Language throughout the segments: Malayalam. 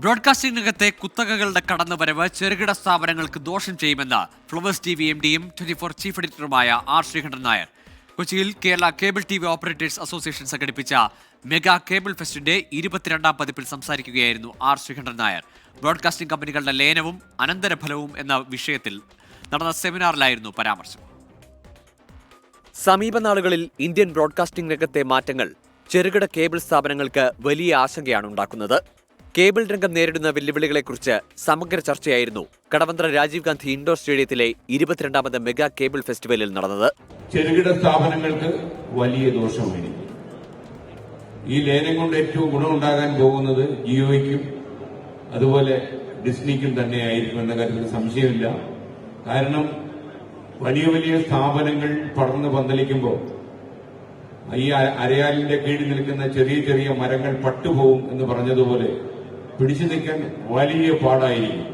ബ്രോഡ്കാസ്റ്റിംഗ് രംഗത്തെ കുത്തകകളുടെ കടന്നുവരവ് ചെറുകിട സ്ഥാപനങ്ങൾക്ക് ദോഷം ചെയ്യുമെന്ന് ഫ്ലവേഴ്സ് TV MDയും 24 ചീഫ് എഡിറ്ററുമായ ആർ ശ്രീകണ്ഠൻ നായർ. കൊച്ചിയിൽ Kerala cable TV operators association സംഘടിപ്പിച്ച മെഗാ കേബിൾ ഫെസ്റ്റിന്റെ 22ാം പതിപ്പിൽ സംസാരിക്കുകയായിരുന്നു ആർ ശ്രീകണ്ഠൻ നായർ. ബ്രോഡ്കാസ്റ്റിംഗ് കമ്പനികളുടെ ലയനവും അനന്തരഫലവും എന്ന വിഷയത്തിൽ നടന്ന സെമിനാറിലായിരുന്നു പരാമർശം. സമീപനാളുകളിൽ ഇന്ത്യൻ ബ്രോഡ്കാസ്റ്റിംഗ് രംഗത്തെ മാറ്റങ്ങൾ ചെറുകിട കേബിൾ സ്ഥാപനങ്ങൾക്ക് വലിയ ആശങ്കയാണ് ഉണ്ടാക്കുന്നത്. കേബിൾ രംഗം നേരിടുന്ന വെല്ലുവിളികളെക്കുറിച്ച് സമഗ്ര ചർച്ചയായിരുന്നു കടവന്ത്ര രാജീവ് ഗാന്ധി ഇൻഡോർ സ്റ്റേഡിയത്തിലെ 22ാമത് മെഗാ കേബിൾ ഫെസ്റ്റിവലിൽ നടന്നത്. ചെറുകിട സ്ഥാപനങ്ങൾക്ക് വലിയ ദോഷമാണ്. ഈ ലയനം കൊണ്ട് ഏറ്റവും ഗുണമുണ്ടാകാൻ പോകുന്നത് ജിയോയ്ക്കും അതുപോലെ ഡിസ്നിക്കും തന്നെയായിരിക്കും എന്ന കാര്യത്തിൽ സംശയമില്ല. കാരണം വലിയ വലിയ സ്ഥാപനങ്ങൾ പടർന്ന് പന്തലിക്കുമ്പോൾ ഈ അരയാലിന്റെ കീഴിൽ നിൽക്കുന്ന ചെറിയ ചെറിയ മരങ്ങൾ പട്ടുപോകും എന്ന് പറഞ്ഞതുപോലെ പിടിച്ചു നിൽക്കാൻ വലിയ പാടായിരിക്കും.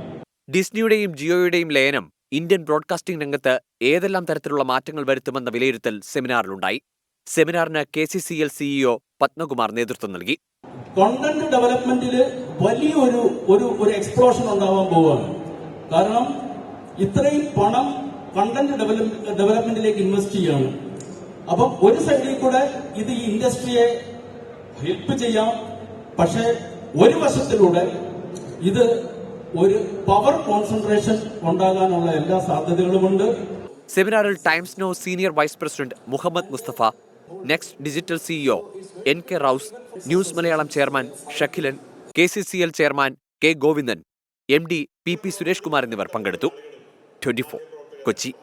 ഡിസ്നിയുടെയും ജിയോയുടെയും ലയനം ഇന്ത്യൻ ബ്രോഡ്കാസ്റ്റിംഗ് രംഗത്ത് ഏതെല്ലാം തരത്തിലുള്ള മാറ്റങ്ങൾ വരുത്തുമെന്ന വിലയിരുത്തൽ സെമിനാറിലുണ്ടായി. സെമിനാറിന് KCCL CEO പത്മകുമാർ നേതൃത്വം നൽകി. കോണ്ടന്റ് ഡെവലപ്മെന്റിൽ വലിയ ഒരു എക്സ്പ്ലോഷൻ ഉണ്ടാവാൻ പോവുകയാണ്. കാരണം ഇത്രയും പണം കണ്ടന്റ് ഡെവലപ്മെന്റിലേക്ക് ഇൻവെസ്റ്റ് ചെയ്യാണ്. അപ്പം ഒരു സൈഡിൽ കൂടെ ഇത് ഈ ഇൻഡസ്ട്രിയെ ഹെൽപ്പ് ചെയ്യാം, പക്ഷെ ഒരു വശത്തിലൂടെ ഇത് ഒരു പവർ കോൺസെൻട്രേഷൻ ഉണ്ടാകാനുള്ള എല്ലാ സാധ്യതകളുമുണ്ട്. സെമിനാറിൽ times now senior vice president Muhammad Musthafa, next digital CEO NK റൌസ്, news Malayalam chairman Shakilan, KCCL chairman K Govindan, MD PP Suresh Kumar എന്നിവർ പങ്കെടുത്തു. 24 കൊച്ചി.